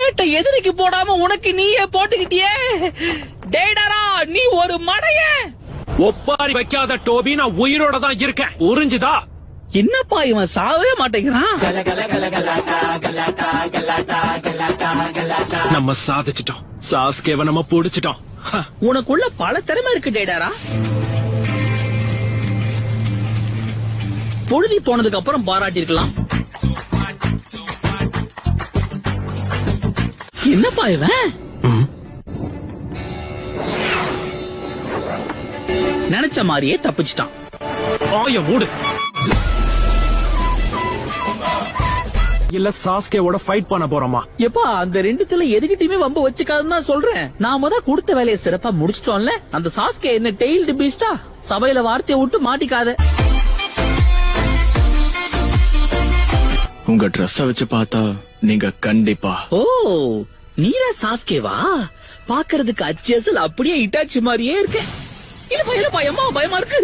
ஹெல்மெட்டை எதிரிக்கு போடாம உனக்கு நீயே போட்டுக்கிட்டியே. டேடாரா, நீ ஒரு மடைய. ஒப்பாரி வைக்காத டோபி, நான் உயிரோட தான் இருக்கேன். உறிஞ்சுதா? என்னப்பா இவன் சாவே மாட்டேங்கிறான். நம்ம சாதிச்சிட்டோம். சாஸ்கேவ நம்ம புடிச்சிட்டோம். உனக்குள்ள பல திறமை இருக்கு டேடாரா. பொழுதி போனதுக்கு அப்புறம் பாராட்டிருக்கலாம். என்னப்பா இவன் நினைச்ச மாதிரியே தப்பிச்சிட்டான். ஆய மூடு. இல்ல சாஸ்கேவோட ஃபைட் பண்ண போறோமா? எப்பா அந்த ரெண்டுத்துல எதுகிட்டயுமே வம்ப வச்சுக்காதுன்னு தான் சொல்றேன். நாம தான் கொடுத்த வேலையை சிறப்பா முடிச்சிட்டோம்ல. அந்த சாஸ்கே என்ன டெய்ல்டு பீஸ்டா? சபையில வார்த்தையை விட்டு மாட்டிக்காத. உங்க ட்ரெஸ் வச்சு பார்த்தா நீங்க கண்டிப்பா. ஓ, நீரா சாஸ்கேவா? பாக்குறதுக்கு அச்சேசல் அப்படியே இட்டாச்சி மாதிரியே இருக்கு. இல்லப்பா இல்லப்பா, அம்மா பயமா இருக்கு.